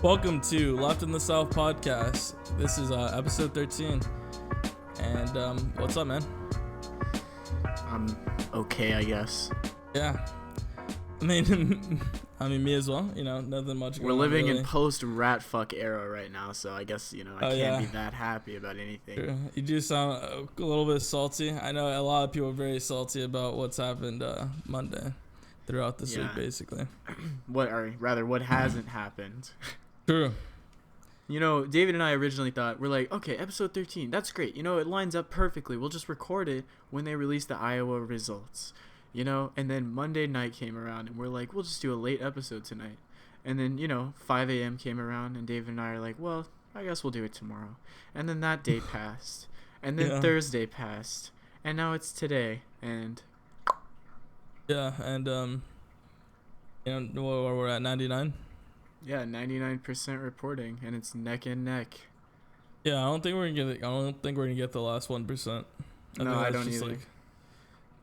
Welcome to Left in the South podcast. This is episode 13. And what's up, man? I'm okay, I guess. Yeah. I mean, me as well. You know, nothing much going We're on, living really. in post-rat fuck era right now, so I guess, I can't be that happy about anything. Sure. You do sound a little bit salty. I know a lot of people are very salty about what's happened Monday throughout this week, basically. What hasn't happened. True. David and I originally thought, we're like, okay, episode 13, that's great. It lines up perfectly. We'll just record it when they release the Iowa results. And then Monday night came around, and we're like, we'll just do a late episode tonight. And then, 5 a.m. came around, and David and I are like, well, I guess we'll do it tomorrow. And then that day passed. And then Thursday passed. And now it's today. And... yeah, and, we're at 99? Yeah, 99% reporting, and it's neck and neck. Yeah, I don't think we're gonna get the last 1%. I don't either.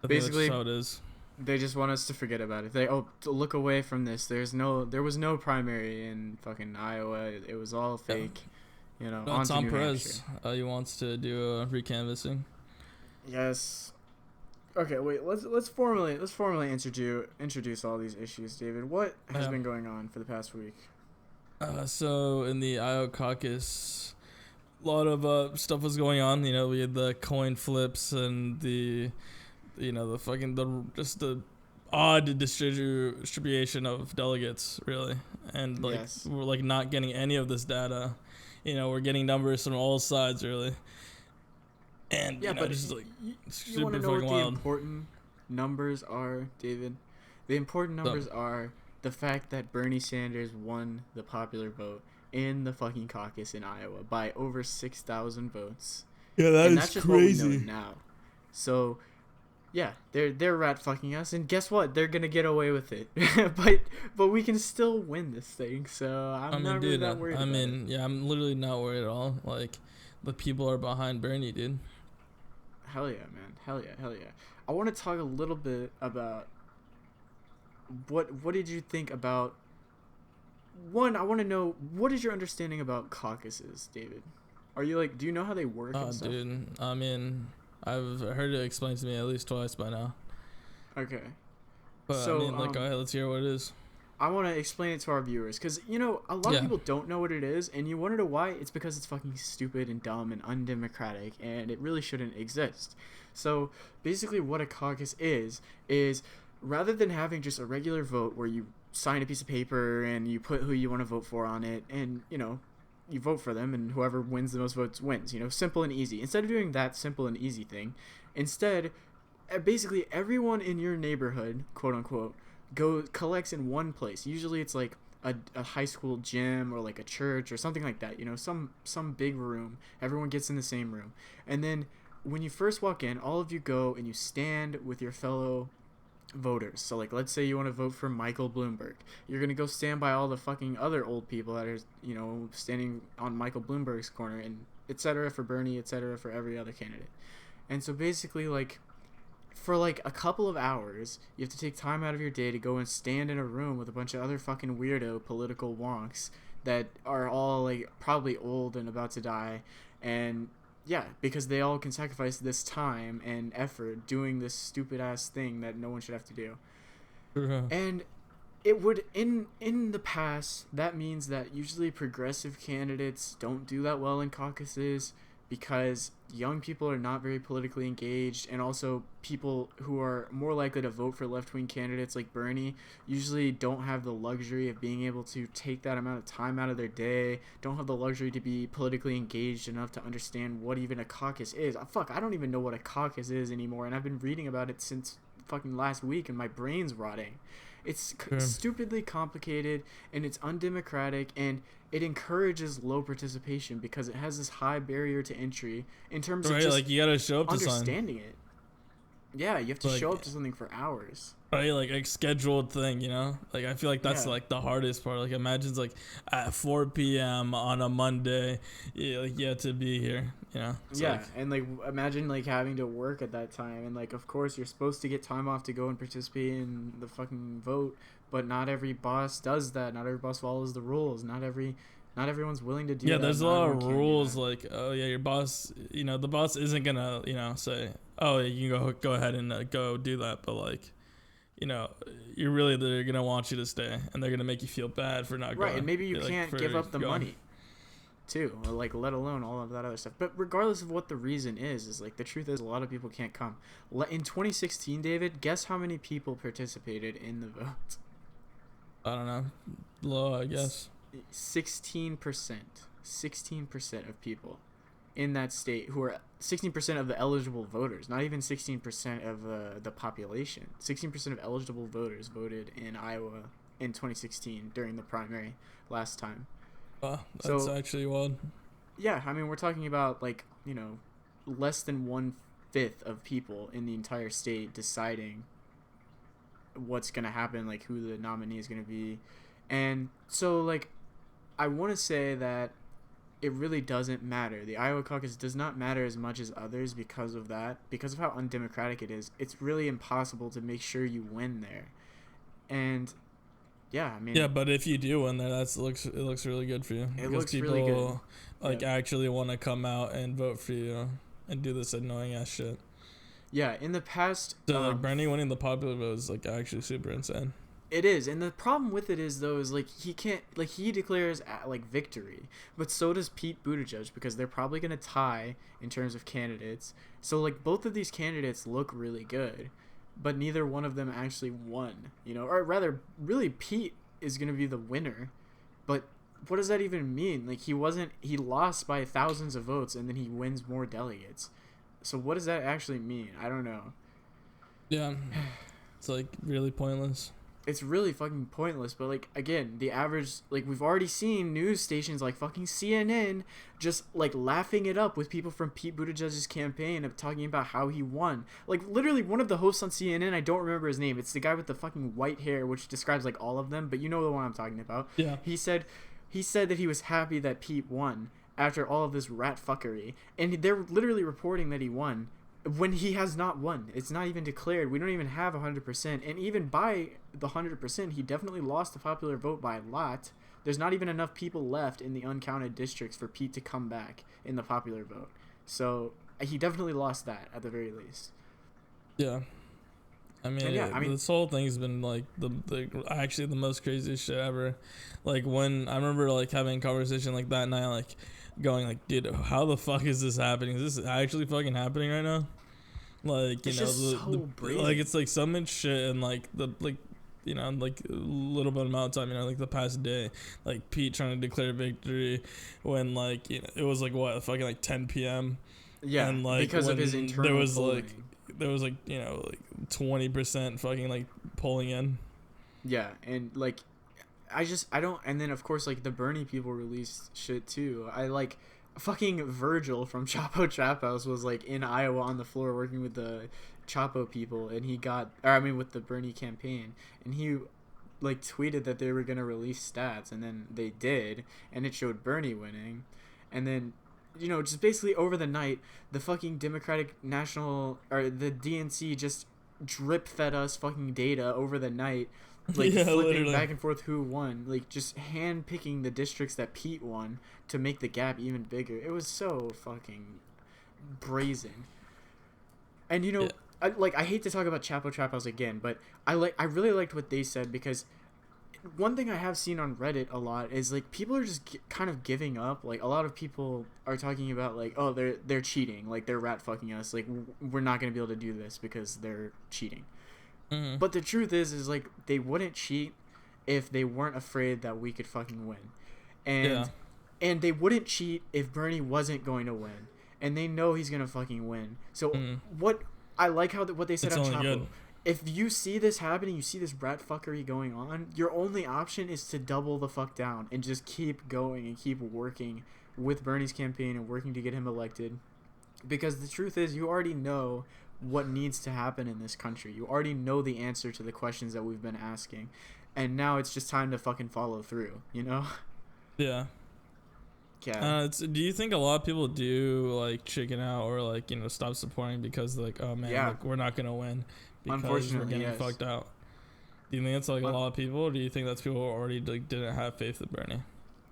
Basically, that's how it is. They just want us to forget about it. To look away from this. There was no primary in fucking Iowa. It was all fake. On to Tom New Perez, Hampshire. he wants to do a recanvassing. Yes. Okay, wait. Let's formally introduce all these issues, David. What has been going on for the past week? So in the Iowa caucus, a lot of stuff was going on. We had the coin flips and the odd distribution of delegates, really, and we're not getting any of this data. We're getting numbers from all sides, really. And but just you want to know what the important numbers are, David? The important numbers are the fact that Bernie Sanders won the popular vote in the fucking caucus in Iowa by over 6,000 votes. Yeah, that's just crazy. What we know now. So, yeah, they're rat fucking us, and guess what? They're gonna get away with it. but we can still win this thing. So I'm not really that worried. I'm literally not worried at all. The people are behind Bernie, dude. Hell yeah, man. Hell yeah. I want to talk a little bit about what did you think about... One, I want to know, what is your understanding about caucuses, David? Are you do you know how they work and stuff? Dude, I've heard it explained to me at least twice by now. Okay. But go ahead, let's hear what it is. I want to explain it to our viewers, because, a lot of people don't know what it is, and you want to know why? It's because it's fucking stupid and dumb and undemocratic, and it really shouldn't exist. So, basically what a caucus is rather than having just a regular vote where you sign a piece of paper and you put who you want to vote for on it, and, you vote for them, and whoever wins the most votes wins, simple and easy. Instead of doing that simple and easy thing, instead, basically everyone in your neighborhood, quote-unquote, collects in one place. Usually it's a high school gym or a church or something like that, some big room. Everyone gets in the same room, and then when you first walk in, all of you go and you stand with your fellow voters. So let's say you want to vote for Michael Bloomberg. You're gonna go stand by all the fucking other old people that are standing on Michael Bloomberg's corner, and etc. for Bernie, etc. for every other candidate. And so basically for a couple of hours, you have to take time out of your day to go and stand in a room with a bunch of other fucking weirdo political wonks that are all probably old and about to die, and yeah, because they all can sacrifice this time and effort doing this stupid ass thing that no one should have to do. And it would, in the past, that means that usually progressive candidates don't do that well in caucuses, because young people are not very politically engaged, and also people who are more likely to vote for left-wing candidates like Bernie usually don't have the luxury of being able to take that amount of time out of their day, don't have the luxury to be politically engaged enough to understand what even a caucus is. I don't even know what a caucus is anymore, and I've been reading about it since fucking last week, and my brain's rotting. It's stupidly complicated, and it's undemocratic, and it encourages low participation because it has this high barrier to entry in terms of just you gotta show up to understanding it. Yeah, you have to show up to something for hours. Right, a scheduled thing, I feel that's the hardest part. Imagine at 4 p.m. on a Monday, you have to be here, and imagine having to work at that time, and of course you're supposed to get time off to go and participate in the fucking vote, but not every boss does that. Not every boss follows the rules. Not everyone's willing to do that. Yeah, there's a lot of rules like, oh yeah, your boss, the boss isn't gonna, say, oh, you can go ahead and go do that, but like, they're gonna want you to stay, and they're gonna make you feel bad for not going. Right, and maybe you can't give up the money, too, or like let alone all of that other stuff. But regardless of what the reason is like the truth is a lot of people can't come. In 2016, David, guess how many people participated in the vote? I don't know, low, I guess. 16% of people in that state who are 16% of the eligible voters, not even 16% of the population. 16% of eligible voters voted in Iowa in 2016 during the primary last time. That's actually wild. Yeah, I mean, we're talking about like, less than 1/5 of people in the entire state deciding what's going to happen, like who the nominee is going to be. And so like I want to say that it really doesn't matter. The Iowa caucus does not matter as much as others because of that, because of how undemocratic it is. It's really impossible to make sure you win there. And yeah, I mean, yeah, but if you do win there, it looks really good for you. It looks really good. Like actually want to come out and vote for you and do this annoying ass shit. Yeah, in the past, so like Bernie winning the popular vote is like actually super insane. It is, and the problem with it is though is like he can't, like he declares like victory, but so does Pete Buttigieg, because they're probably gonna tie in terms of candidates. So like both of these candidates look really good, but neither one of them actually won. Or rather, really Pete is gonna be the winner, but what does that even mean? Like he lost by thousands of votes, and then he wins more delegates. So what does that actually mean? I don't know. Yeah, it's like really pointless. It's really fucking pointless, but like again, the average, like we've already seen news stations like fucking CNN just like laughing it up with people from Pete Buttigieg's campaign of talking about how he won. Like literally one of the hosts on CNN, I don't remember his name. It's the guy with the fucking white hair, which describes like all of them, but you know the one I'm talking about. Yeah. He said that he was happy that Pete won after all of this rat fuckery, and they're literally reporting that he won when he has not won. It's not even declared. We don't even have 100%, and even by the 100%, he definitely lost the popular vote by a lot. There's not even enough people left in the uncounted districts for Pete to come back in the popular vote. So he definitely lost that at the very least. Yeah. I mean, this whole thing's been like actually the most craziest shit ever. Like when I remember like having a conversation like that night, like going like, dude, how the fuck is this happening? Is this actually fucking happening right now? Like, it's like it's like so much shit and like like a little bit amount of time, like the past day, like Pete trying to declare victory when like, it was like what, fucking like 10 p.m. Yeah, and like because of his internal polling. There was like 20% fucking like pulling in. Yeah, and like I don't, and then of course like the Bernie people released shit too. I like fucking Virgil from Chapo Trap House was like in Iowa on the floor working with the Chapo people, and with the Bernie campaign, and he like tweeted that they were gonna release stats, and then they did, and it showed Bernie winning, and then just basically over the night, the fucking Democratic National, or the DNC just drip fed us fucking data over the night, like flipping literally back and forth who won, like just hand picking the districts that Pete won to make the gap even bigger. It was so fucking brazen. And yeah. I hate to talk about Chapo Trap House again, but I really liked what they said, because one thing I have seen on Reddit a lot is like people are just kind of giving up. Like a lot of people are talking about like, oh, they're cheating, like they're rat fucking us, like we're not gonna be able to do this because they're cheating. Mm-hmm. But the truth is like they wouldn't cheat if they weren't afraid that we could fucking win, and they wouldn't cheat if Bernie wasn't going to win, and they know he's gonna fucking win. So what I like what they said on Chapo. Good. If you see this happening, you see this rat fuckery going on, your only option is to double the fuck down and just keep going and keep working with Bernie's campaign and working to get him elected. Because the truth is, you already know what needs to happen in this country. You already know the answer to the questions that we've been asking. And now it's just time to fucking follow through, Yeah. Yeah. Do you think a lot of people do like chicken out or like, stop supporting because like, oh man, like, we're not going to win? Because we're getting fucked out. Do you think it's like a lot of people, or do you think that's people who already like didn't have faith in Bernie?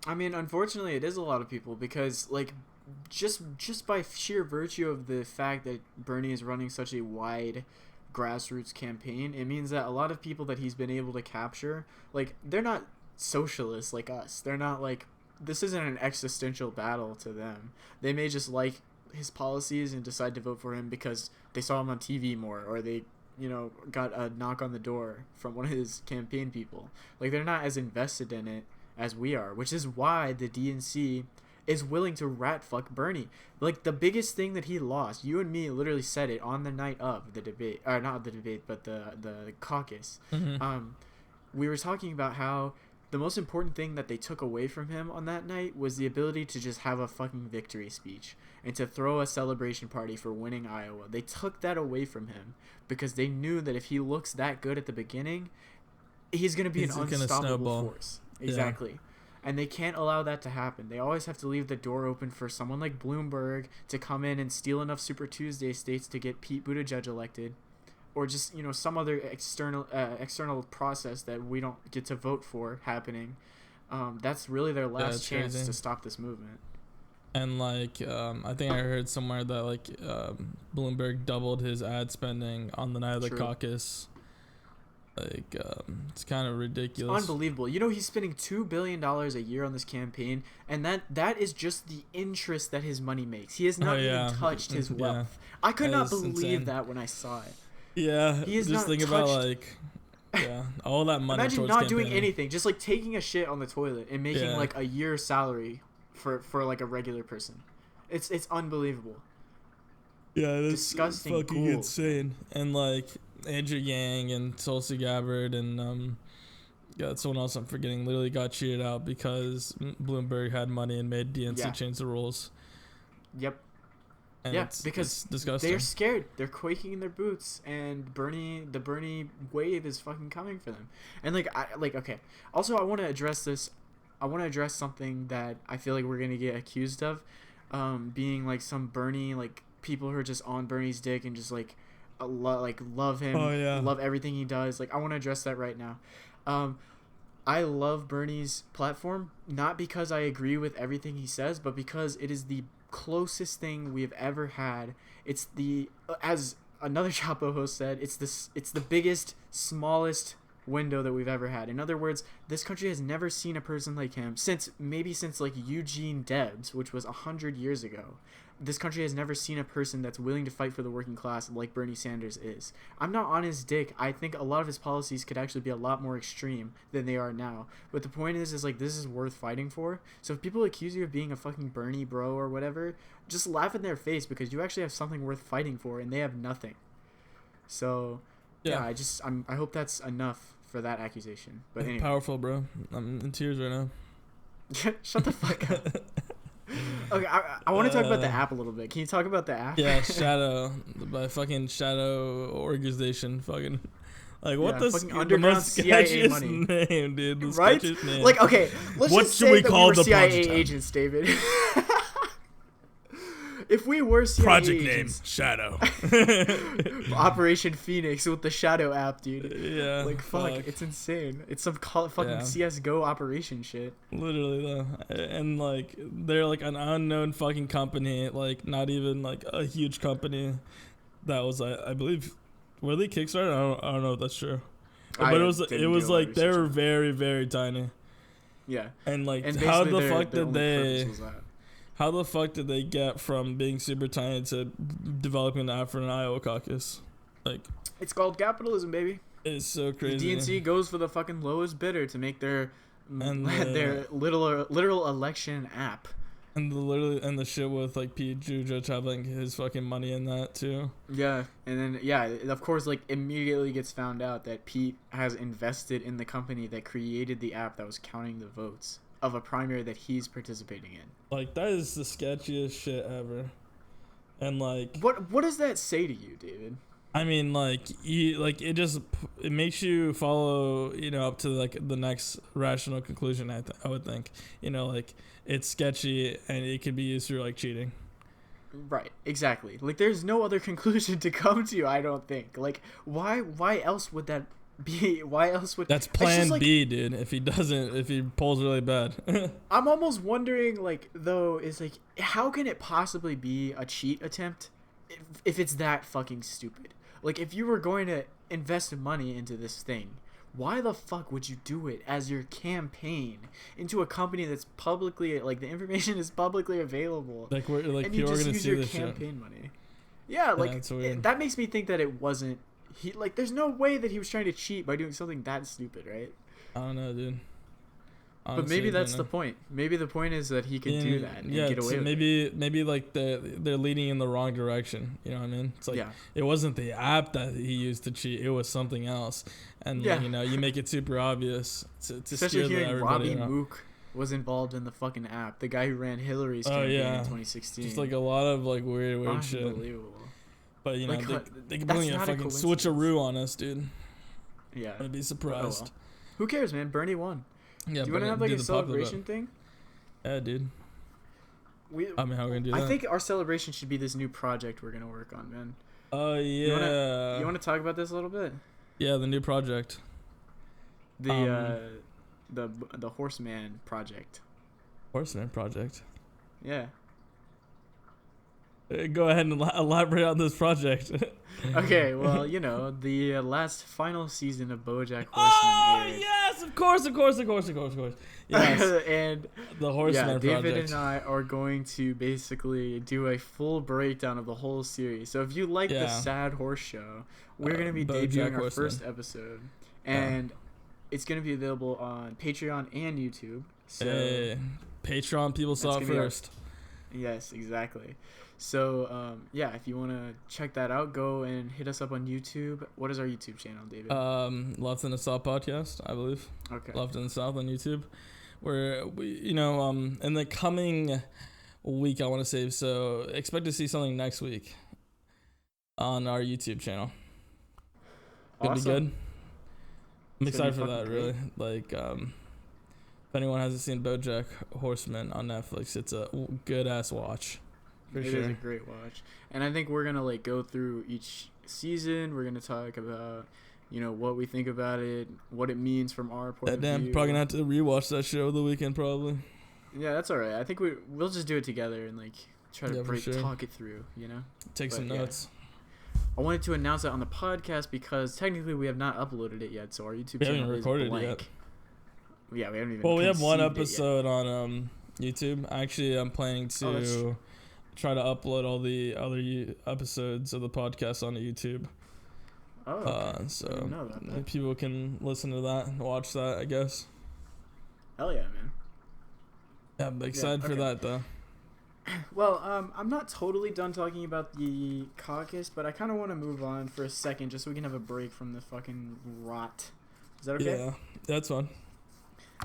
I mean, unfortunately, it is a lot of people because like just by sheer virtue of the fact that Bernie is running such a wide grassroots campaign, it means that a lot of people that he's been able to capture, like, they're not socialists like us. They're not like, this isn't an existential battle to them. They may just like his policies and decide to vote for him because they saw him on TV more, or they, you know, got a knock on the door from one of his campaign people. Like, they're not as invested in it as we are, which is why the DNC is willing to rat fuck Bernie. Like, the biggest thing that he lost, you and me literally said it on the night of the debate, or not the debate, but the caucus. Mm-hmm. We were talking about how the most important thing that they took away from him on that night was the ability to just have a fucking victory speech and to throw a celebration party for winning Iowa. They took that away from him because they knew that if he looks that good at the beginning, he's going to be an unstoppable force. Exactly. Yeah. And they can't allow that to happen. They always have to leave the door open for someone like Bloomberg to come in and steal enough Super Tuesday states to get Pete Buttigieg elected, or just, you know, some other external process that we don't get to vote for happening. That's really their last chance to stop this movement. And like, I think I heard somewhere that like Bloomberg doubled his ad spending on the night of the caucus. Like, it's kind of ridiculous. It's unbelievable. You know, he's spending $2 billion a year on this campaign, and that is just the interest that his money makes. He has not even touched his wealth. I could not believe that when I saw it. Yeah, he is just think about like, all that money. Imagine not doing anything, just like taking a shit on the toilet and making like a year's salary for like a regular person. It's unbelievable. Yeah, that's disgusting. Fucking insane. And like Andrew Yang and Tulsi Gabbard and someone else I'm forgetting literally got cheated out because Bloomberg had money and made DNC change the rules. Yep. And because it's disgusting. They're scared. They're quaking in their boots, and the Bernie wave is fucking coming for them. And okay. Also, I want to address this. I want to address something that I feel like we're gonna get accused of, being like some Bernie, like people who are just on Bernie's dick and just like, love him, love everything he does. Like, I want to address that right now. I love Bernie's platform, not because I agree with everything he says, but because it is the closest thing we've ever had. It's the, as another Chapo host said, it's the biggest, smallest window that we've ever had. In other words, this country has never seen a person like him since like Eugene Debs, which was 100 years ago. This country has never seen a person that's willing to fight for the working class like Bernie Sanders is. I'm not on his dick. I think a lot of his policies could actually be a lot more extreme than they are now. But the point is like, this is worth fighting for. So if people accuse you of being a fucking Bernie bro or whatever, just laugh in their face because you actually have something worth fighting for and they have nothing. So I hope that's enough for that accusation. But anyway. Powerful, bro. I'm in tears right now. Shut the fuck up. Okay, I want to talk about the app a little bit. Can you talk about the app? Yeah, Shadow, by fucking Shadow organization, fucking like what the fucking underground CIA money name, dude? The right? Name. Like, okay, let's what just should say we that call we were the CIA project agents, David. If we were CIA project agents, name Shadow, Operation Phoenix with the Shadow app, dude. Yeah, like fuck, it's insane. It's some fucking CSGO operation shit. Literally though, and like they're like an unknown fucking company, like not even like a huge company. That was I believe, were they Kickstarter? I don't know if that's true, but it was like they were very, very tiny. Yeah, and like how the fuck did they? How the fuck did they get from being super tiny to developing an app for an Iowa caucus? Like, it's called capitalism, baby. It's so crazy. The DNC goes for the fucking lowest bidder to make their literal election app. And the shit with like Pete Buttigieg having his fucking money in that too. Yeah, and then of course, like immediately gets found out that Pete has invested in the company that created the app that was counting the votes of a primary that he's participating in. Like, that is the sketchiest shit ever. And like, what does that say to you, David? I mean, like, it makes you follow, you know, up to like the next rational conclusion. I would think, you know, like, it's sketchy and it can be used for like cheating. Right, exactly. Like, there's no other conclusion to come to, I don't think. Like, why else would that B, why else would... That's plan B, dude, if he pulls really bad. I'm almost wondering, like, though, is, like, how can it possibly be a cheat attempt if it's that fucking stupid? Like, if you were going to invest money into this thing, why the fuck would you do it as your campaign into a company that's publicly, like, the information is publicly available? Like, we're, like, and people you are just going to use see your this campaign shit. money. Yeah, like, that makes me think that it wasn't... there's no way that he was trying to cheat by doing something that stupid, right? I don't know, dude. Honestly, but maybe that's the point. Maybe the point is that he can do that and get away with it. Maybe like they're leading in the wrong direction. You know what I mean? It's like it wasn't the app that he used to cheat. It was something else. And like, you know, you make it super obvious to especially steer hearing Robbie Mook was involved in the fucking app. The guy who ran Hillary's campaign in 2016. Just like a lot of like weird shit. Unbelievable. But you know, they can bring a fucking switcheroo on us, dude. Yeah. I'd be surprised. Oh, well. Who cares, man? Bernie won. Yeah, do you want to have like a celebration thing? Yeah, dude. I mean, how are we gonna do that? I think our celebration should be this new project we're gonna work on, man. Oh yeah. You wanna talk about this a little bit? Yeah, the new project. The Horseman project. Horseman project. Yeah. Go ahead and elaborate on this project. Okay, well, you know, the last final season of BoJack Horseman aired. Yes, of course. Yes. And the Horseman David project. and I are going to basically do a full breakdown of the whole series. So if you like the Sad Horse Show, we're going to be debuting our first episode. And it's going to be available on Patreon and YouTube. So Patreon people saw it first. Yes, exactly. So, if you want to check that out, go and hit us up on YouTube. What is our YouTube channel, David? Left in the South podcast, I believe. Okay. Left in the South on YouTube. Where we, in the coming week, I want to say, so expect to see something next week on our YouTube channel. Could be good. I'm excited for that, really. Like, if anyone hasn't seen BoJack Horseman on Netflix, it's a good ass watch. It is a great watch. And I think we're going to like go through each season. We're going to talk about, what we think about it, what it means from our point of view. Probably going to have to rewatch that show the weekend probably. Yeah, that's all right. I think we'll just do it together and like try to talk it through, Take some notes. I wanted to announce that on the podcast because technically we have not uploaded it yet, so our YouTube channel is blank. Yet. Yeah, we haven't even. Well, we have one episode on YouTube. Actually, I'm planning to try to upload all the other episodes of the podcast onto YouTube. Oh, okay. So I didn't know about that. People can listen to that and watch that, I guess. Hell yeah, man. Yeah, I'm excited for that, though. Well, I'm not totally done talking about the caucus, but I kind of want to move on for a second just so we can have a break from the fucking rot. Is that okay? Yeah, that's fine.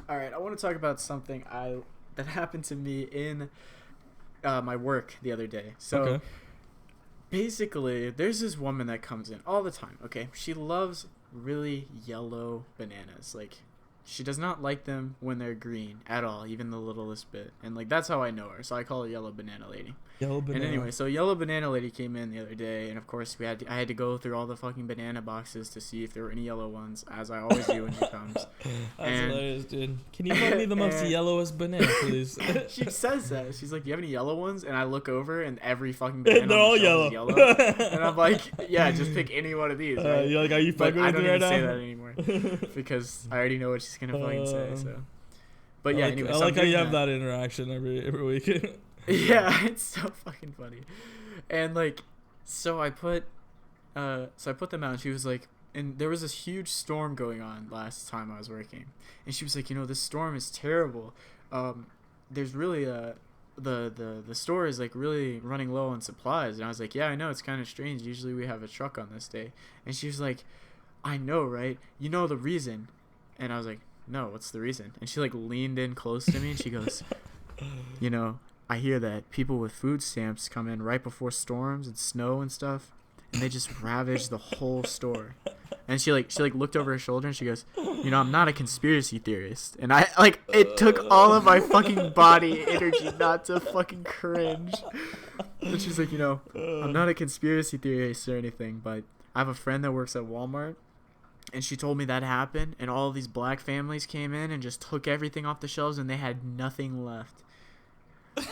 All right, I want to talk about something that happened to me in my work the other day. So basically, there's this woman that comes in all the time, okay? She loves really yellow bananas. Like, she does not like them when they're green at all, even the littlest bit. And, like, that's how I know her. So I call her Yellow Banana Lady. Yellow Banana. And anyway, so Yellow Banana Lady came in the other day. And, of course, I had to go through all the fucking banana boxes to see if there were any yellow ones, as I always do when she comes. That's hilarious, dude. Can you find me the most yellowest banana, please? She says that. She's like, do you have any yellow ones? And I look over, and every fucking banana they're all yellow. Is yellow. And I'm like, yeah, just pick any one of these. Right? You're like, are you fucking with me right now? I don't even say that anymore because I already know what she's gonna fucking say. So, but yeah, anyway. I like how you have that interaction every week. Yeah, it's so fucking funny. And like, so I put them out, and she was like, and there was this huge storm going on last time I was working, and she was like, this storm is terrible. There's really the store is like really running low on supplies. And I was like, yeah, I know, it's kind of strange. Usually we have a truck on this day. And she was like, I know, right? You know the reason. And I was like, no, what's the reason? And she like leaned in close to me and she goes, I hear that people with food stamps come in right before storms and snow and stuff, and they just ravage the whole store. And she looked over her shoulder and she goes, I'm not a conspiracy theorist. And I it took all of my fucking body energy not to fucking cringe. And she's like, I'm not a conspiracy theorist or anything, but I have a friend that works at Walmart, And she told me that happened, and all of these black families came in and just took everything off the shelves, and they had nothing left. And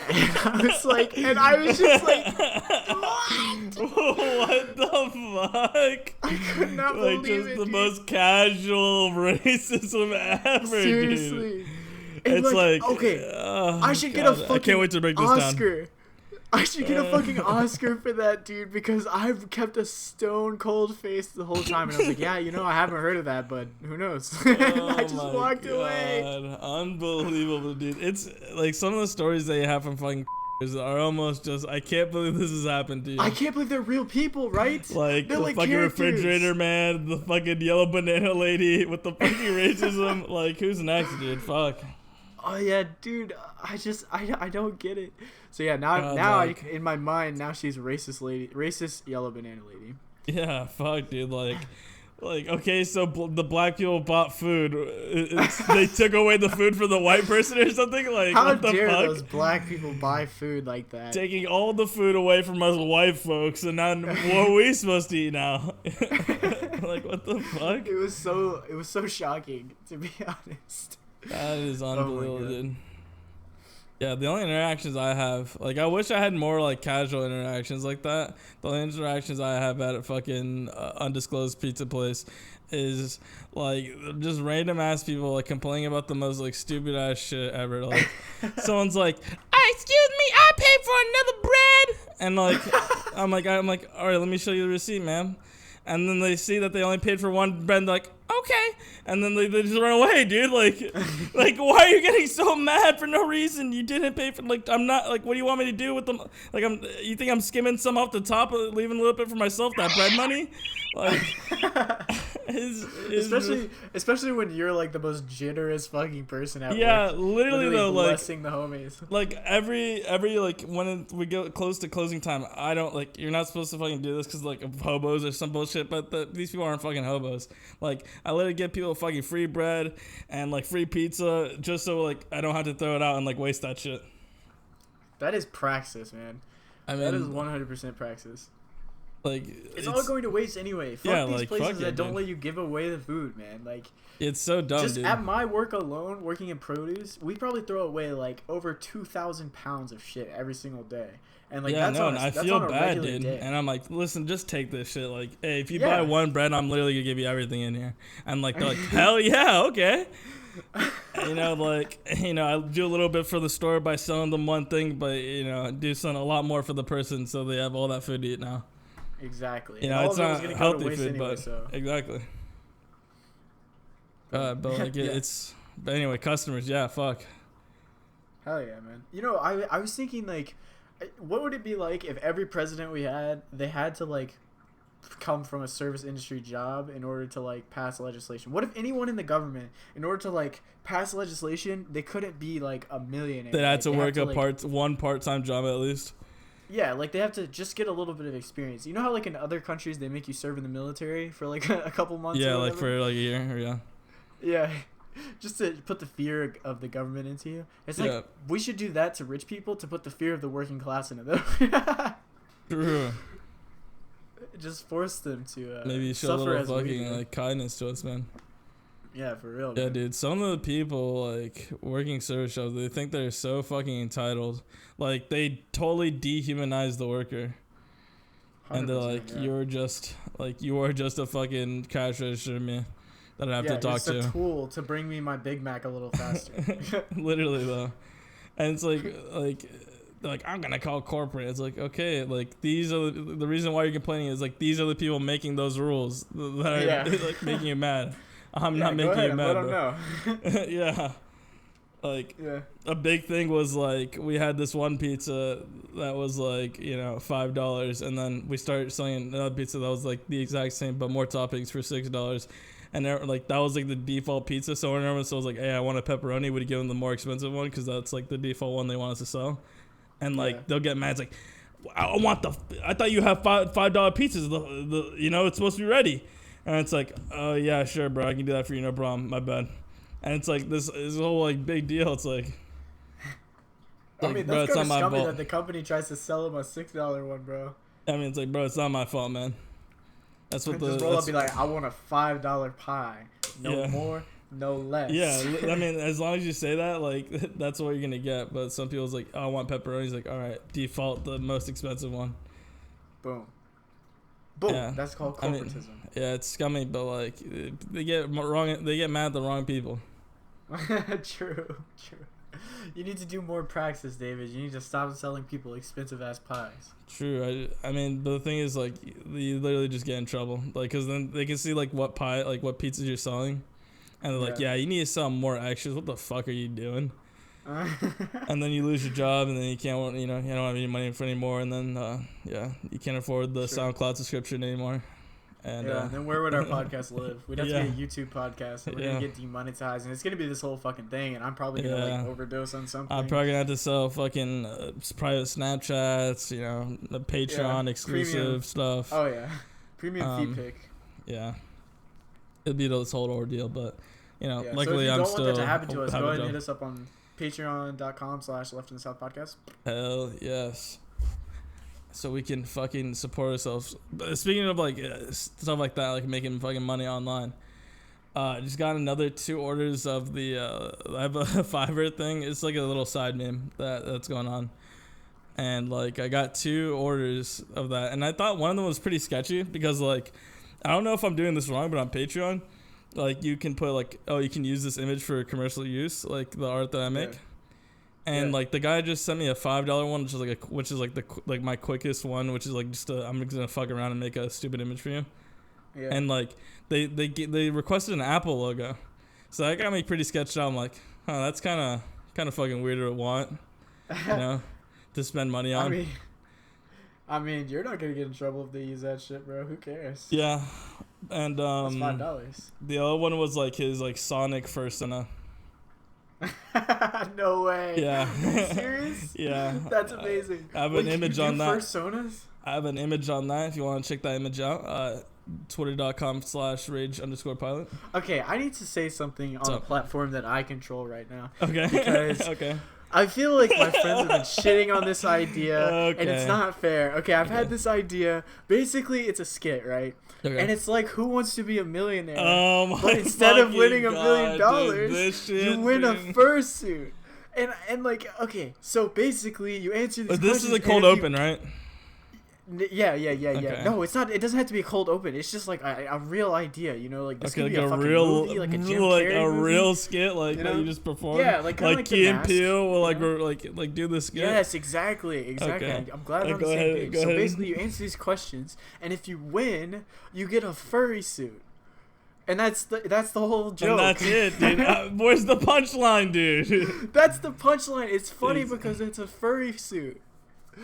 I was just like, what? What the fuck? I could not believe just it, the dude. most casual racism ever, Seriously. dude. And It's like, okay, oh, I should get a God, fucking I can't wait to break this Oscar. down. I should get a fucking Oscar for that, dude, because I've kept a stone cold face the whole time, and I was like, yeah, I haven't heard of that, but who knows? And I just walked away. Unbelievable, dude. It's like some of the stories that you have from fucking are almost just, I can't believe this has happened to you. I can't believe they're real people, right? Like they're the like fucking characters. refrigerator man, the fucking yellow banana lady with the fucking racism. Like, who's next, dude? Fuck. Oh yeah, dude. I don't get it. So yeah, now like, in my mind, now she's racist yellow banana lady. Yeah, fuck, dude. Like, okay, so the black people bought food. They took away the food for the white person or something. Like, how what the dare fuck? those black people buy food like that? Taking all the food away from us white folks, and now what are we supposed to eat now? Like, what the fuck? It was so shocking, to be honest. That is unbelievable, dude. Yeah, the only interactions I have, like, I wish I had more, like, casual interactions like that. The only interactions I have at a fucking undisclosed pizza place is, like, just random ass people, like, complaining about the most, like, stupid ass shit ever. Like, someone's like, excuse me, I paid for another bread. And, like, I'm like, all right, let me show you the receipt, ma'am. And then they see that they only paid for one bread, and they're like, okay. And then they just run away, dude. Like, why are you getting so mad for no reason? You didn't pay for, like, I'm not, like, what do you want me to do with them? Like, you think I'm skimming some off the top, leaving a little bit for myself, that bread money? Like, especially when you're, like, the most generous fucking person at work. Yeah, literally though, blessing the homies. Like, every like, when we get close to closing time, I don't, like, you're not supposed to fucking do this because, like, of hobos or some bullshit, but these people aren't fucking hobos. Like, I literally give people fucking free bread and, like, free pizza just so, like, I don't have to throw it out and, like, waste that shit. That is praxis, man. I mean, that is 100% praxis. Like, it's all going to waste anyway. Fuck these places that don't let you give away the food, man. Like, it's so dumb, just dude. At my work alone, working in produce, we probably throw away like over 2,000 pounds of shit every single day. And like, I feel bad, dude. Day. And I'm like, listen, just take this shit. Like, hey, if you buy one bread, I'm literally gonna give you everything in here. And like, they're like, hell yeah, okay. I do a little bit for the store by selling them one thing, but I do a lot more for the person, so they have all that food to eat now. Exactly. It's not healthy food, anyway, but exactly. But like, but anyway, customers, yeah, fuck. Hell yeah, man. I was thinking, like, what would it be like if every president we had, they had to, like, come from a service industry job in order to, like, pass legislation? What if anyone in the government, in order to, like, pass legislation, they couldn't be, like, a millionaire? They had to work one part-time job at least. Yeah, like, they have to just get a little bit of experience. You know how, like, in other countries they make you serve in the military for, like, a couple months? Yeah, like for like a year, yeah. Yeah, just to put the fear of the government into you. It's like, we should do that to rich people to put the fear of the working class into them. True. Just force them to maybe show a little fucking like kindness to us, man. Yeah, for real. Yeah, man. dude. Some of the people like working service jobs, they think they're so fucking entitled. Like, they totally dehumanize the worker. And they're like, you are just a fucking cash register man that I have to talk to. Yeah, it's a tool to bring me my Big Mac a little faster. Literally though. And it's like I'm gonna call corporate. It's like, okay, like, these are the reason why you're complaining is like these are the people making those rules that are like making you mad. I'm not making you mad. Let them know. Yeah. Like, a big thing was, like, we had this one pizza that was, like, $5, and then we started selling another pizza that was, like, the exact same, but more toppings for $6. And, like, that was, like, the default pizza. So whenever someone was like, hey, I want a pepperoni, we'd give them the more expensive one because that's, like, the default one they want us to sell. And, like, they'll get mad. It's like, I thought you have $5 pizzas. It's supposed to be ready. And it's like, oh, yeah, sure, bro. I can do that for you. No problem. My bad. And it's like this whole like big deal. It's like, I mean, that's kind of scummy that the company tries to sell them a $6 one, bro. I mean, it's like, bro, it's not my fault, man. That's what just roll up, be like, I want a $5 pie, no more, no less. Yeah, I mean, as long as you say that, like, that's what you're gonna get. But some people's like, oh, I want pepperoni. He's like, all right, default the most expensive one. Boom. Yeah. That's called corporatism. I mean, yeah, it's scummy, but like, they get wrong. They get mad at the wrong people. True. You need to do more praxis, David. You need to stop selling people expensive ass pies. True. I mean, but the thing is, like, you literally just get in trouble, like, because then they can see like what pizzas you're selling, and they're like, yeah, you need to sell more extras. What the fuck are you doing? And then you lose your job, and then you can't, you don't have any money for anymore, and then you can't afford the SoundCloud subscription anymore. And then where would our podcast live? We'd have to be a YouTube podcast, and we're gonna get demonetized, and it's gonna be this whole fucking thing, and I'm probably gonna like overdose on something. I'm probably gonna have to sell fucking private Snapchats, the Patreon exclusive premium stuff. Oh yeah, premium fee pick. Yeah, it'd be this whole ordeal, but luckily so if you I'm don't still. Want that to happen to us, go ahead and hit us up on patreon.com/leftinthesouth podcast. Hell yes. So we can fucking support ourselves. Speaking of like stuff like that, like making fucking money online, just got another 2 orders of the I have a Fiverr thing. It's like a little side meme that's going on, and like I got 2 orders of that, and I thought one of them was pretty sketchy because like I don't know if I'm doing this wrong, but on Patreon, like you can put like, oh, you can use this image for commercial use, like the art that I make. Yeah. And like the guy just sent me a $5 one, which is like my quickest one, which is like I'm just gonna fuck around and make a stupid image for you. Yeah. And like they requested an Apple logo, so that got me pretty sketched out. I'm like, that's kind of fucking weird to want, to spend money on. I mean, you're not gonna get in trouble if they use that shit, bro. Who cares? Yeah, and that's $5. The other one was like his like Sonic Fursona. No way. Yeah. Are you serious? Yeah. That's amazing. I have an image on that. Personas? I have an image on that if you want to check that image out. Twitter.com/rage_pilot. Okay, I need to say something on a platform that I control right now. Okay. Because I feel like my friends have been shitting on this idea, and it's not fair. Okay, I've had this idea. Basically, it's a skit, right? Okay. And it's like, Who Wants to Be a Millionaire? Oh my But instead of winning $1 million, dude, you win a fursuit. And like, okay, so basically, you answer these questions. This is a cold open, right? Yeah. No, it's not. It doesn't have to be a cold open. It's just like a real idea, like this could be a fucking movie, like a Jim Carrey movie. Real skit, like that you just perform. Yeah, like kind of like Key and Peele will like do the skit. Yes, exactly. Okay. I'm glad we're on the same page. So basically, you answer these questions, and if you win, you get a furry suit. And that's the whole joke. And that's it, dude. Where's the punchline, dude? That's the punchline. It's funny because it's a furry suit.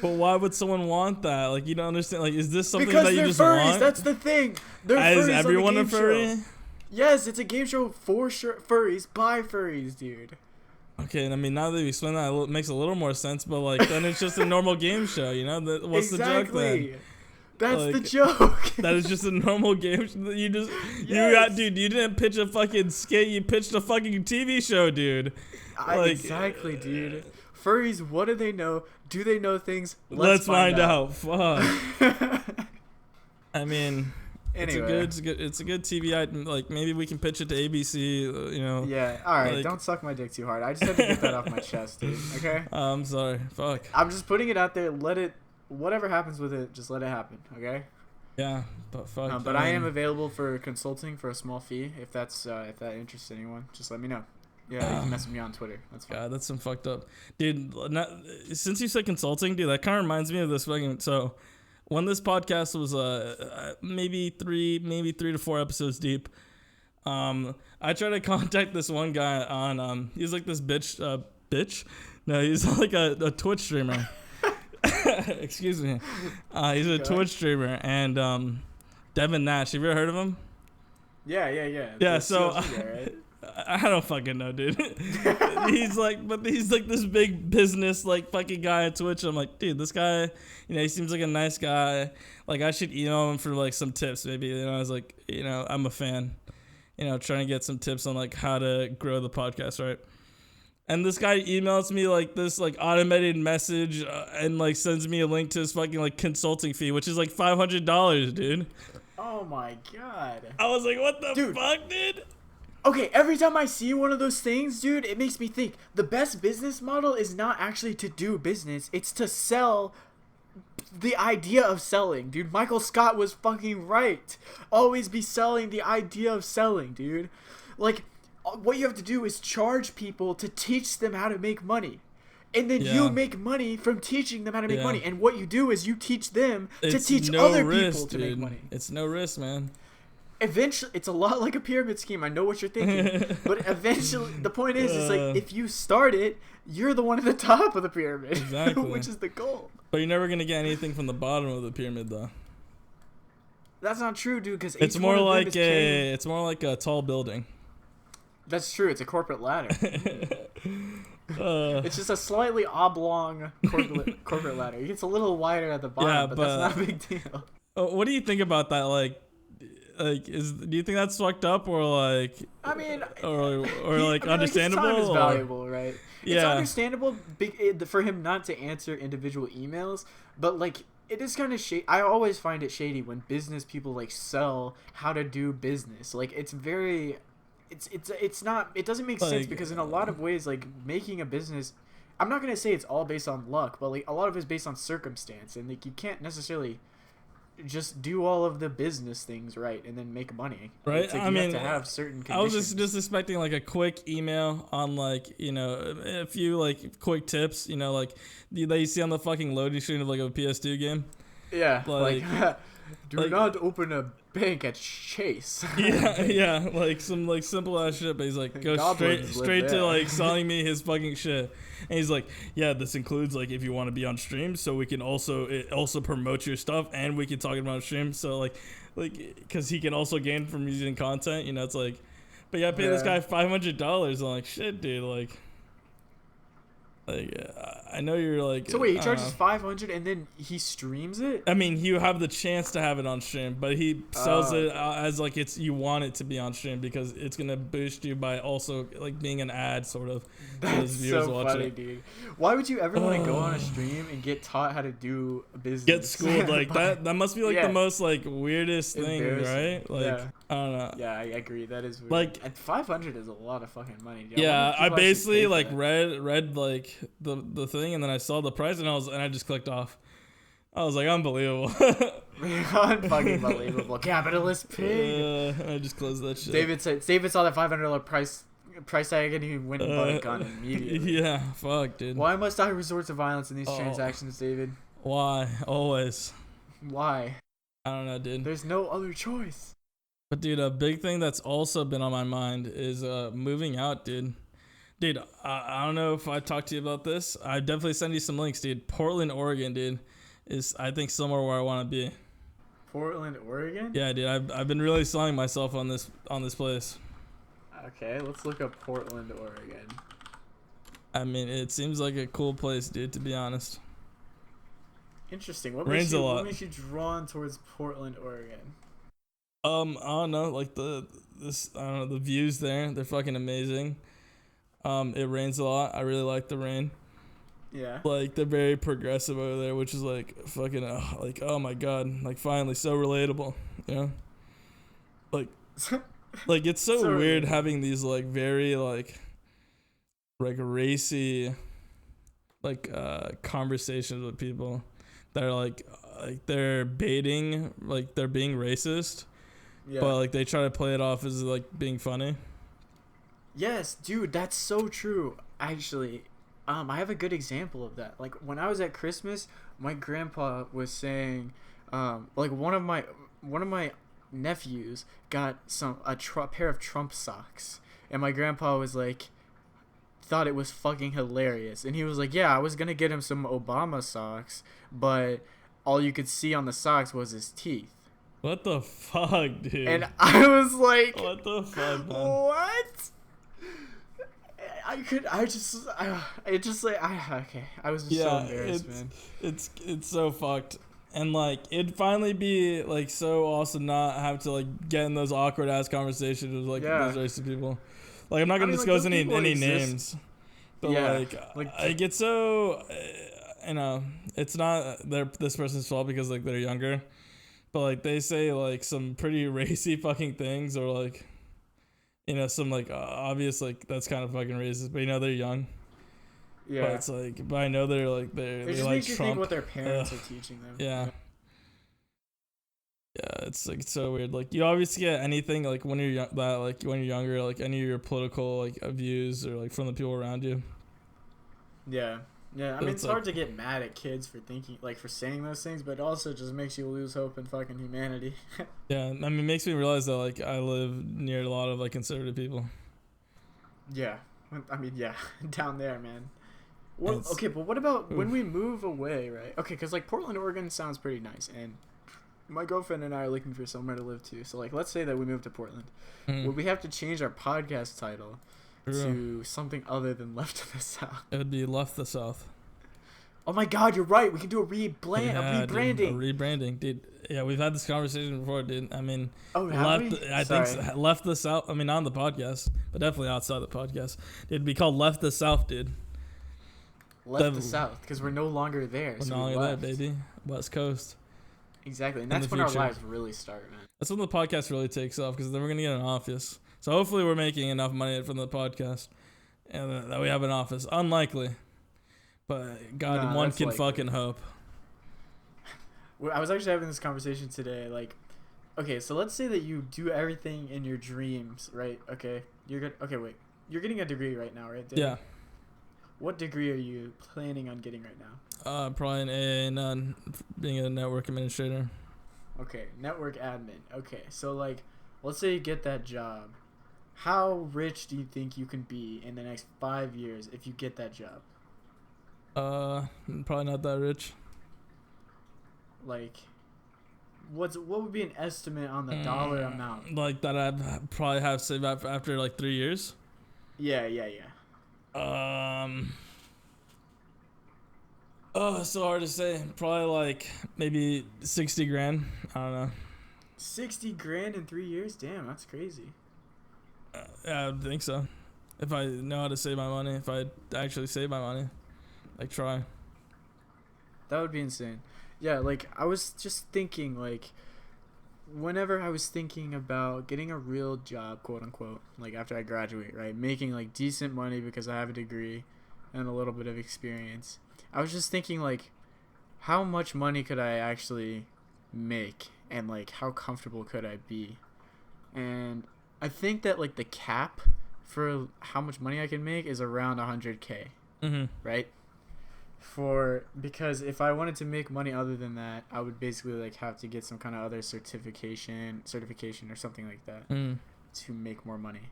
But why would someone want that? Like, you don't understand. Like, is this something because that you just furries, want? That's the thing. They're furries. Is everyone on the game a furry? Show. Yes, it's a game show for furries by furries, dude. Okay, and I mean, now that you explain that, it makes a little more sense. But like, then it's just a normal game show, What's the joke then? That's the joke. That is just a normal game. You didn't pitch a fucking skit. You pitched a fucking TV show, dude. Exactly, dude. Furries, what do they know? Do they know things? Let's find out. Fuck. I mean, anyway. it's a good TV item. Like, maybe we can pitch it to ABC. Yeah. All right. Don't suck my dick too hard. I just had to get that off my chest, dude. Okay. I'm sorry. Fuck. I'm just putting it out there. Whatever happens with it, just let it happen. Okay. Yeah, but fuck. But I am available for consulting for a small fee. If that interests anyone, just let me know. Yeah, you can message me on Twitter. That's fine. God, that's some fucked up, dude. Since you said consulting, dude, that kind of reminds me of this fucking. So, when this podcast was maybe 3 to 4 episodes deep, I tried to contact this one guy on he's like this bitch. No, he's like a Twitch streamer. Excuse me. He's a Twitch streamer, and Devin Nash. Have you ever heard of him? Yeah. Yeah. So. Right? I don't fucking know, dude. he's like this big business like fucking guy on Twitch. I'm like, dude, this guy, he seems like a nice guy. Like, I should email him for like some tips, maybe. I was like, I'm a fan. Trying to get some tips on like how to grow the podcast, right? And this guy emails me like this like automated message and like sends me a link to his fucking like consulting fee, which is like $500, dude. Oh my god. I was like, what the fuck, dude? Okay, every time I see one of those things, dude, it makes me think the best business model is not actually to do business, it's to sell the idea of selling, dude. Michael Scott was fucking right. Always be selling the idea of selling, dude. Like, what you have to do is charge people to teach them how to make money. And then you make money from teaching them how to make money. And what you do is you teach them to teach other people to make money. It's no risk, man. Eventually, it's a lot like a pyramid scheme. I know what you're thinking, but eventually, the point is like if you start it, you're the one at the top of the pyramid, exactly. Which is the goal. But you're never gonna get anything from the bottom of the pyramid, though. That's not true, dude. Because it's more like a tall building. That's true. It's a corporate ladder. It's just a slightly oblong corporate ladder. It gets a little wider at the bottom, but that's not a big deal. What do you think about that? Do you think that's fucked up or like? I mean, or like understandable? Like his time is valuable, right? Yeah. It's understandable for him not to answer individual emails, but like it is kind of shady. I always find it shady when business people like sell how to do business. Like it's very, it's not. It doesn't make sense because in a lot of ways, like making a business. I'm not gonna say it's all based on luck, but like a lot of it's based on circumstance, and like you can't necessarily just do all of the business things right and then make money, right? Like you have to have certain conditions. I was just expecting like a quick email on like, you know, a few like quick tips, you know, like that you see on the fucking loading screen of like a PS2 game. Yeah, like do not open a bank at Chase. yeah, like some like simple ass shit, but he's like go straight to like selling me his fucking shit. And he's like, yeah, this includes like if you want to be on stream, so we can it also promote your stuff and we can talk about stream. So like because he can also gain from using content, you know, it's like, but you gotta pay this guy $500. I'm like, shit, dude, like I know you're like. So wait, he charges $500 and then he streams it? I mean, you have the chance to have it on stream, but he sells it as like you want it to be on stream because it's gonna boost you by also like being an ad sort of. That's so funny, dude. Why would you ever want to go on a stream and get taught how to do business? Get schooled like that? That must be like the most like weirdest thing, right? Like I don't know. Yeah, I agree. That is weird. Like, and $500 is a lot of fucking money. Dude. Yeah, I basically like read like the thing and then I saw the price and I just clicked off. I was like, unbelievable. Unfucking believable. Capitalist pig. I just closed that shit. David saw that $500 price tag and he went and bought a gun immediately. Yeah, fuck, dude. Why must I resort to violence in these transactions, David? Why? Always. Why? I don't know, dude. There's no other choice. But dude, a big thing that's also been on my mind is moving out, dude. Dude, I don't know if I talked to you about this. I definitely send you some links, dude. Portland, Oregon, dude, is I think somewhere where I want to be. Portland, Oregon? Yeah, dude. I've been really selling myself on this place. Okay, let's look up Portland, Oregon. I mean, it seems like a cool place, dude. To be honest. Interesting. What makes you drawn towards Portland, Oregon? I don't know. Like the views there. They're fucking amazing. It rains a lot. I really like the rain. Yeah. Like they're very progressive over there, which is like fucking like oh my god, like finally so relatable, you know? Like like it's so weird having these like very like racy like conversations with people that are like they're baiting, like they're being racist. Yeah. But like they try to play it off as like being funny. Yes, dude, that's so true. Actually, I have a good example of that. Like when I was at Christmas, my grandpa was saying, like one of my nephews got a pair of Trump socks, and my grandpa was like, thought it was fucking hilarious, and he was like, yeah, I was gonna get him some Obama socks, but all you could see on the socks was his teeth. What the fuck, dude? And I was like, what the fuck, man? What? I was just so embarrassed, man. It's so fucked. And like it'd finally be like so awesome not have to like get in those awkward ass conversations with like those racist people. Like I'm not gonna disclose any names, but like I get so you know, it's not this person's fault because like they're younger, but like they say like some pretty racy fucking things, or like, you know, some like obvious like that's kind of fucking racist, but you know they're young. Yeah. But it's like, but I know they're like it just like makes you think what their parents are teaching them. Yeah. Yeah, it's like so weird. Like you obviously get anything like when you're when you're younger, like any of your political like views or like from the people around you. Yeah. Yeah, I mean, it's hard to get mad at kids for thinking, like, for saying those things, but it also just makes you lose hope in fucking humanity. Yeah, I mean, it makes me realize that, like, I live near a lot of, like, conservative people. Yeah. I mean, yeah, down there, man. Okay, but what about when we move away, right? Okay, because, like, Portland, Oregon sounds pretty nice, and my girlfriend and I are looking for somewhere to live, too. So, like, let's say that we move to Portland. Would we have to change our podcast title to something other than Left of the South? It would be Left the South. Oh my God, you're right. We can do a rebranding. Dude, a rebranding, dude. Yeah, we've had this conversation before, dude. I mean, think Left the South. I mean, not on the podcast, but definitely outside the podcast. It'd be called Left the South, dude. Left the South, because we're no longer there. We're no longer there, baby. West Coast. Exactly, and that's when our lives really start, man. That's when the podcast really takes off, because then we're gonna get an office. So hopefully we're making enough money from the podcast, and that we have an office. Unlikely, but God, one can fucking hope. I was actually having this conversation today. Like, okay, so let's say that you do everything in your dreams, right? Okay, you're good. Okay, wait, you're getting a degree right now, right? Yeah. What degree are you planning on getting right now? Probably being a network administrator. Okay, network admin. Okay, so like, let's say you get that job. How rich do you think you can be in the next 5 years if you get that job? Probably not that rich. Like, what would be an estimate on the dollar amount? Like that I'd probably have saved up after like 3 years? Yeah. Oh, it's so hard to say. Probably like maybe 60 grand. I don't know. 60 grand in 3 years? Damn, that's crazy. Yeah, I think so. If I know how to save my money, if I actually save my money, like try. That would be insane. Yeah, like I was just thinking, like, whenever I was thinking about getting a real job, quote unquote, like after I graduate, right, making like decent money because I have a degree and a little bit of experience, I was just thinking, like, how much money could I actually make, and like how comfortable could I be? And I think that like the cap for how much money I can make is around 100K, right? Because if I wanted to make money other than that, I would basically like have to get some kind of other certification or something like that to make more money.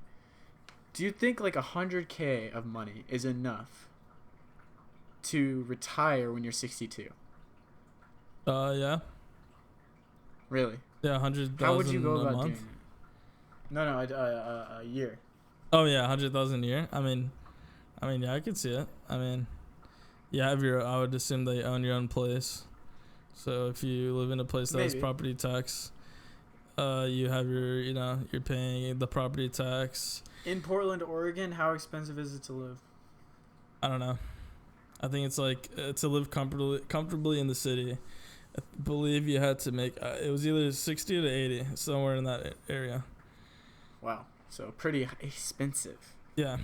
Do you think like 100K of money is enough to retire when you're 62? Yeah. Really? Yeah, 100,000 How would you go a about month? doing it? No, a year. Oh yeah, 100,000 a year. I mean, yeah, I could see it. I mean, I would assume they own your own place. So if you live in a place that has property tax, you have you're paying the property tax. In Portland, Oregon, how expensive is it to live? I don't know. I think it's like to live comfortably in the city. I believe you had to make it was either 60 to 80, somewhere in that area. Wow, so pretty expensive. Yeah.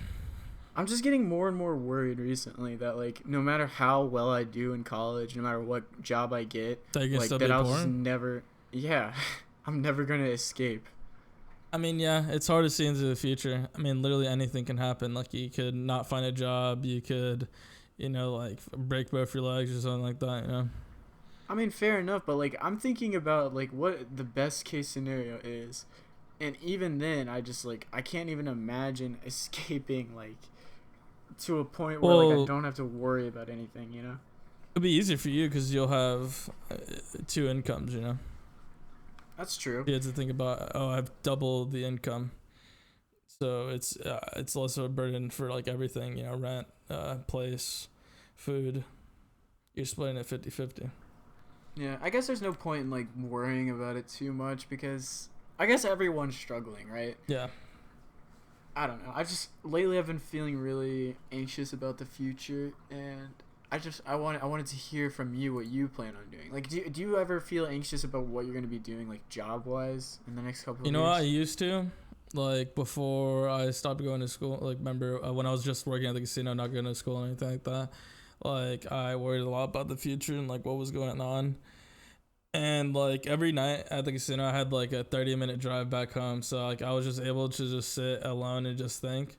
I'm just getting more and more worried recently that like no matter how well I do in college, no matter what job I get, that I'll just never. Yeah, I'm never gonna escape. I mean, yeah, it's hard to see into the future. I mean, literally anything can happen. Like you could not find a job, you could, like break both your legs or something like that. I mean, fair enough, but like I'm thinking about like what the best case scenario is, and even then, I can't even imagine escaping like to a point where like I don't have to worry about anything. It'll be easier for you because you'll have 2 incomes. That's true. You have to think about I have double the income, so it's less of a burden for like everything. Rent, place, food. You're splitting it 50-50. Yeah, I guess there's no point in like worrying about it too much because I guess everyone's struggling, right? Yeah. I don't know. Lately I've been feeling really anxious about the future, and I wanted to hear from you what you plan on doing. Like, do you ever feel anxious about what you're gonna be doing, like job wise, in the next couple of years? You know what, I used to, like before I stopped going to school. Like remember when I was just working at the casino, not going to school or anything like that. Like I worried a lot about the future and like what was going on. And like every night at the casino, I had like a 30-minute drive back home. So like I was just able to just sit alone and just think.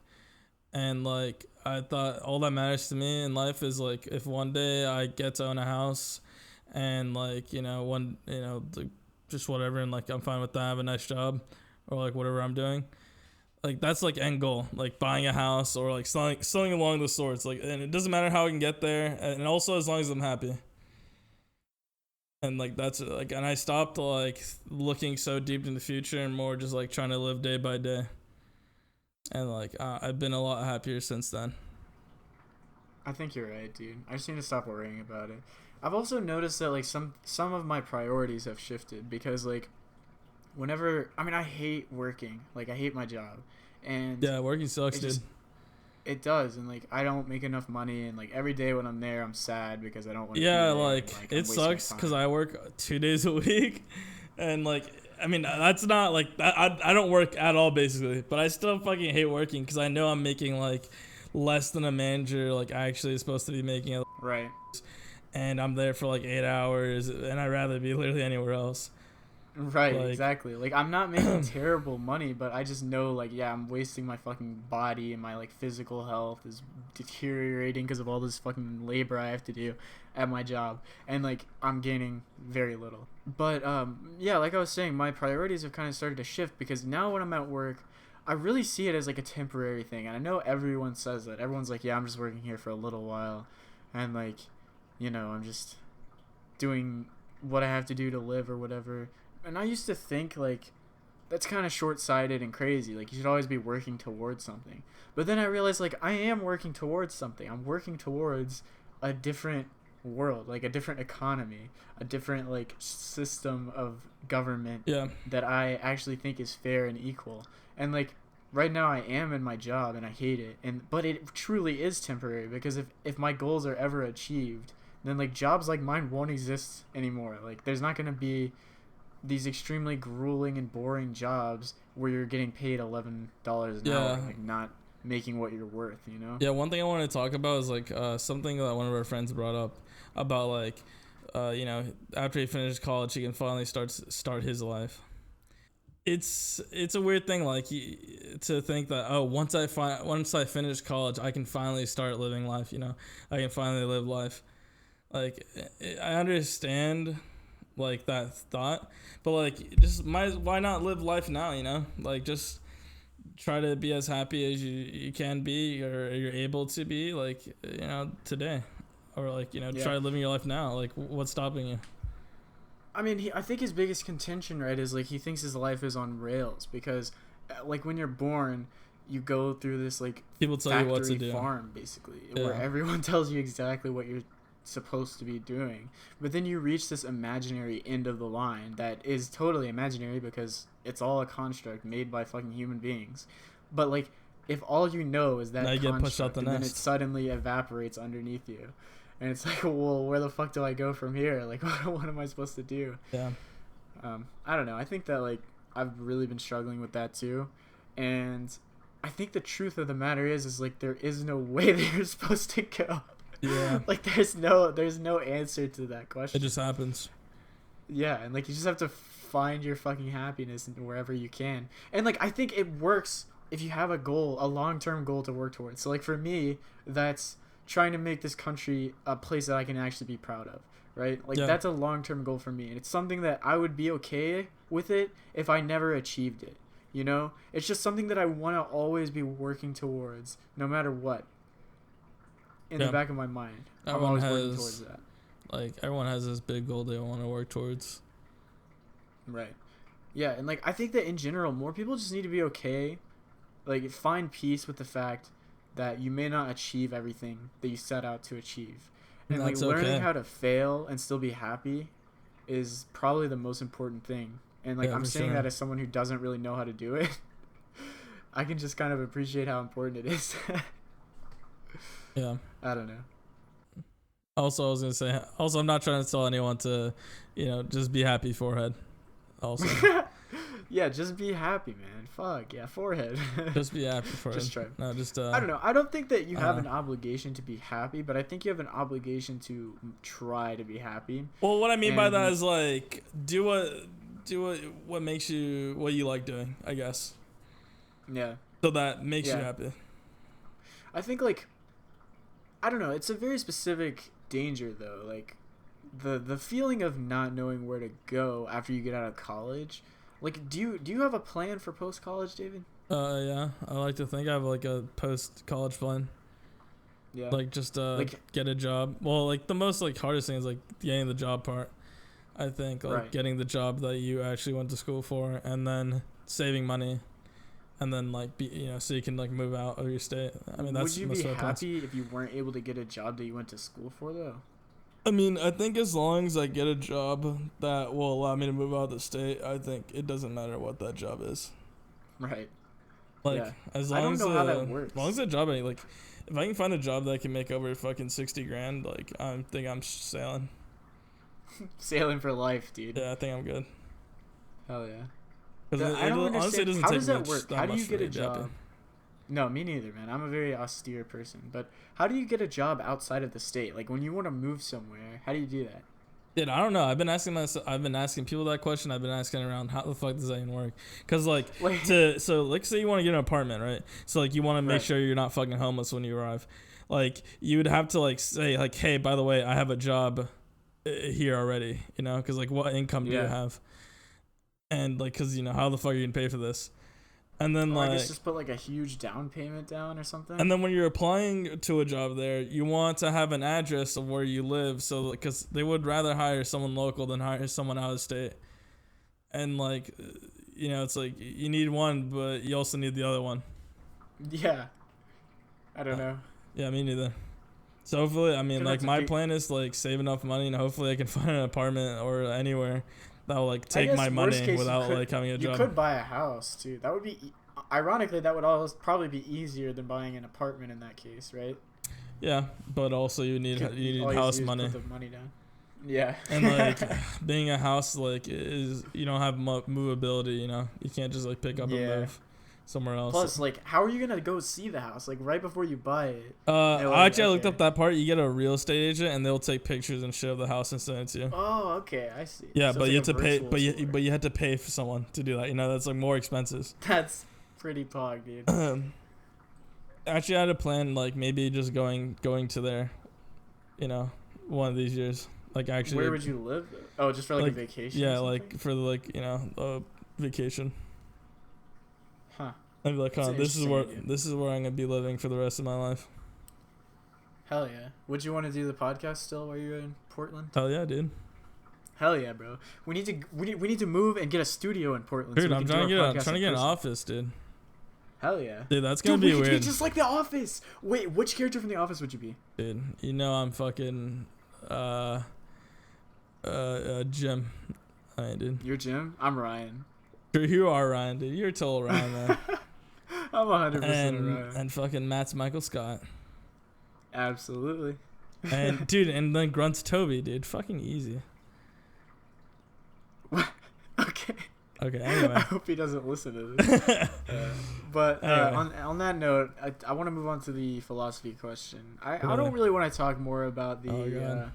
And like I thought all that matters to me in life is like if one day I get to own a house and like, just whatever, and like I'm fine with that, I have a nice job or like whatever I'm doing. Like that's like end goal, like buying a house or like selling along the sorts. Like, and it doesn't matter how I can get there, and also as long as I'm happy. And like that's like, and I stopped like looking so deep in the future and more just like trying to live day by day. And like I've been a lot happier since then. I think you're right, dude. I just need to stop worrying about it. I've also noticed that like some of my priorities have shifted because like I hate working. Like I hate my job. And yeah, working sucks, dude. It does, and like I don't make enough money, and like every day when I'm there, I'm sad because I don't want to. Yeah, like it sucks because I work 2 days a week, and like I mean that's not like I don't work at all basically, but I still fucking hate working because I know I'm making like less than a manager like I actually is supposed to be making it. Right. And I'm there for like 8 hours, and I'd rather be literally anywhere else. Right, like, exactly. Like I'm not making terrible money, but I just know like yeah, I'm wasting my fucking body and my like physical health is deteriorating because of all this fucking labor I have to do at my job, and like I'm gaining very little. But yeah, like I was saying, my priorities have kind of started to shift because now when I'm at work, I really see it as like a temporary thing. And I know everyone says that. Everyone's like, yeah, I'm just working here for a little while, and like, I'm just doing what I have to do to live or whatever. And I used to think, like, that's kind of short-sighted and crazy. Like, you should always be working towards something. But then I realized, like, I am working towards something. I'm working towards a different world, like, a different economy, a different, like, system of government that I actually think is fair and equal. And, like, right now I am in my job and I hate it. But it truly is temporary because if my goals are ever achieved, then, like, jobs like mine won't exist anymore. Like, there's not going to be these extremely grueling and boring jobs where you're getting paid $11 an hour, like not making what you're worth, Yeah, one thing I want to talk about is like something that one of our friends brought up about like, after he finishes college, he can finally start his life. It's a weird thing, like to think that once I finish college, I can finally start living life. I can finally live life. Like I understand like that thought, but like just why not live life now, like just try to be as happy as you can be or you're able to be, like today, or like try living your life now. Like what's stopping you? I mean, I think his biggest contention, right, is like he thinks his life is on rails because like when you're born you go through this like people tell you what to do farm basically, where everyone tells you exactly what you're supposed to be doing, but then you reach this imaginary end of the line that is totally imaginary because it's all a construct made by fucking human beings. But like if all you know is that construct, and then it suddenly evaporates underneath you, and it's like, well, where the fuck do I go from here? Like what am I supposed to do? I don't know. I think that like I've really been struggling with that too, and I think the truth of the matter is like there is no way that you're supposed to go. Like there's no answer to that question. It just happens. Yeah, and like you just have to find your fucking happiness wherever you can. And like I think it works if you have a goal, a long-term goal to work towards. So like for me, that's trying to make this country a place that I can actually be proud of, right? Like that's a long-term goal for me, and it's something that I would be okay with it if I never achieved it. It's just something that I want to always be working towards no matter what. In the back of my mind, I'm always working towards that. Like everyone has this big goal they want to work towards. Right. Yeah, and like I think that in general, more people just need to be okay, like find peace with the fact that you may not achieve everything that you set out to achieve, and like learning how to fail and still be happy is probably the most important thing. And like I'm saying that as someone who doesn't really know how to do it, I can just kind of appreciate how important it is. Yeah. I don't know. Also, I was gonna say. Also, I'm not trying to tell anyone to, just be happy. Forehead. Also. Yeah, just be happy, man. Fuck yeah, forehead. Just be happy for Just try. No, just I don't know. I don't think that you have an obligation to be happy, but I think you have an obligation to try to be happy. Well, what I mean by that is like do what makes you what you like doing, I guess. Yeah. So that makes you happy. I think like I don't know, it's a very specific danger though. Like the feeling of not knowing where to go after you get out of college. Like do you have a plan for post college, David? Yeah. I like to think I have like a post college plan. Yeah. Like just get a job. Well, like the most like hardest thing is like getting the job part. I think like getting the job that you actually went to school for, and then saving money, and then like so you can like move out of your state. I mean, that's. Would you be happy if you weren't able to get a job that you went to school for though? I mean, I think as long as I get a job that will allow me to move out of the state, I think it doesn't matter what that job is. Right. Like as long as how that works. As long as the job, like, if I can find a job that I can make over fucking 60 grand, like I think I'm sailing. Sailing for life, dude. Yeah, I think I'm good. Hell yeah. I don't honestly, understand. How does that work? How do you get a job? No, me neither, man. I'm a very austere person. But how do you get a job outside of the state? Like when you want to move somewhere, how do you do that? Dude, I don't know. I've been asking people that question. I've been asking around, how the fuck does that even work? Because like, like say you want to get an apartment, right? So like you want to make sure you're not fucking homeless when you arrive. Like you would have to like say like, hey, by the way, I have a job here already, because like what income do you have? And like, because how the fuck are you gonna pay for this? And then I guess just put like a huge down payment down or something. And then when you're applying to a job there, you want to have an address of where you live, so because they would rather hire someone local than hire someone out of state. And like, it's like you need one, but you also need the other one. Yeah. I don't know. Yeah, me neither. So hopefully, I mean, like my plan is like save enough money, and hopefully I can find an apartment or anywhere that will like take my money without like having a job. You could buy a house too. That would be, ironically, that would always probably be easier than buying an apartment in that case, right? Yeah, but also you need house money. Put the money down. Yeah. And like being a house like is you don't have movability. You can't just like pick up and move somewhere else. Plus, like, how are you gonna go see the house like right before you buy it? I looked up that part. You get a real estate agent, and they'll take pictures and shit of the house and send it to you. Oh, okay, I see. Yeah, so but you have to pay. But you had to pay for someone to do that. That's like more expenses. That's pretty pog, dude. Actually, I had a plan like maybe just going to there. One of these years. Like actually. Where would you live? Oh, just for like a vacation. Yeah, like for like a vacation. Huh. I'd be like, this is where I'm gonna be living for the rest of my life. Hell yeah! Would you want to do the podcast still while you're in Portland? Hell yeah, dude. Hell yeah, bro. We need to move and get a studio in Portland. Dude, I'm trying to get an office, dude. Hell yeah. Dude, that's gonna be weird. Just like The Office. Wait, which character from The Office would you be? Dude, I'm fucking Jim. I mean, dude. You're Jim? I'm Ryan. You are Ryan, dude. You're total Ryan, man. I'm 100% Ryan. And fucking Matt's Michael Scott. Absolutely. And dude, and then Grunt's Toby, dude. Fucking easy. What? Okay. Okay, anyway. I hope he doesn't listen to this. But anyway. on that note, I want to move on to the philosophy question. I don't really want to talk more about the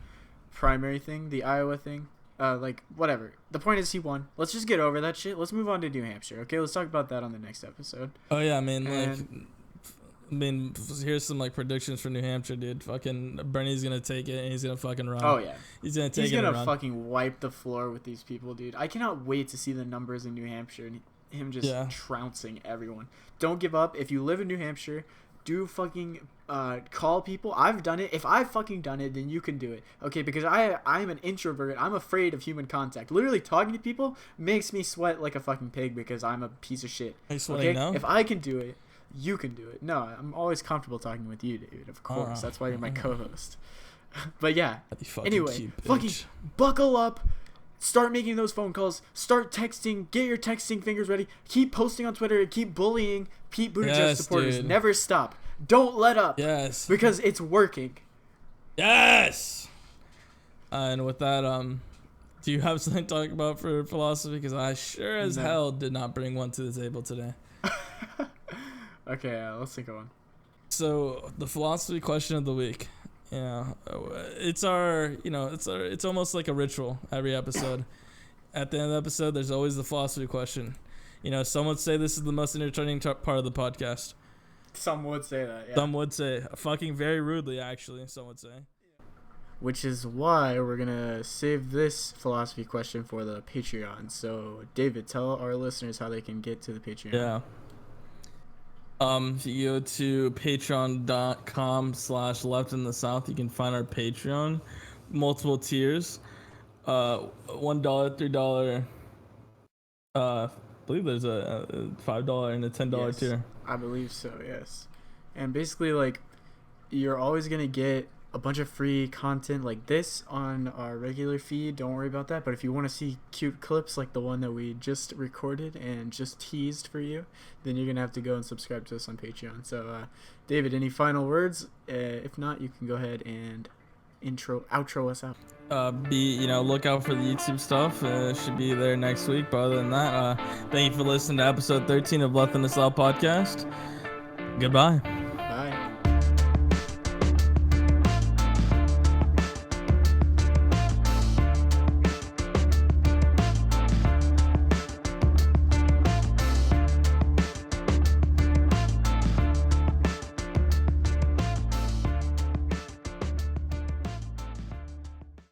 primary thing, the Iowa thing. Like, whatever. The point is he won. Let's just get over that shit. Let's move on to New Hampshire. Okay, let's talk about that on the next episode. Oh, yeah, here's some, like, predictions for New Hampshire, dude. Fucking Bernie's gonna take it, and he's gonna fucking run. Oh, yeah. He's gonna take it and run. He's gonna fucking wipe the floor with these people, dude. I cannot wait to see the numbers in New Hampshire and him just trouncing everyone. Don't give up. If you live in New Hampshire, do fucking call people. I've done it. If I've fucking done it, then you can do it. Okay, because I'm an introvert. I'm afraid of human contact. Literally talking to people makes me sweat like a fucking pig because I'm a piece of shit. Are you sweating now? If I can do it, you can do it. No, I'm always comfortable talking with you, David. Of course. That's why you're my co-host. But yeah. Anyway, fucking buckle up. Start making those phone calls. Start texting. Get your texting fingers ready. Keep posting on Twitter and keep bullying Pete Buttigieg supporters. Dude. Never stop. Don't let up. Yes. Because it's working. Yes. And with that, do you have something to talk about for philosophy? Because I sure as hell did not bring one to the table today. Okay, let's think of one. So the philosophy question of the week. Yeah, it's almost like a ritual every episode. At the end of the episode, there's always the philosophy question. Some would say this is the most entertaining part of the podcast. Some would say that, yeah. Some would say, fucking very rudely, actually, some would say. Which is why we're going to save this philosophy question for the Patreon. So, David, tell our listeners how they can get to the Patreon. Yeah. If you go to patreon.com/left in the south, you can find our Patreon, multiple tiers, $1, $3, I believe there's a $5 and a $10 tier. I believe so, yes. And basically, like, you're always going to get a bunch of free content like this on our regular feed. Don't worry about that. But if you want to see cute clips like the one that we just recorded and just teased for you, then you're going to have to go and subscribe to us on Patreon. So, David, any final words? If not, you can go ahead and outro us out. Look out for the YouTube stuff. Should be there next week. But other than that, thank you for listening to episode 13 of Left in the South podcast. Goodbye.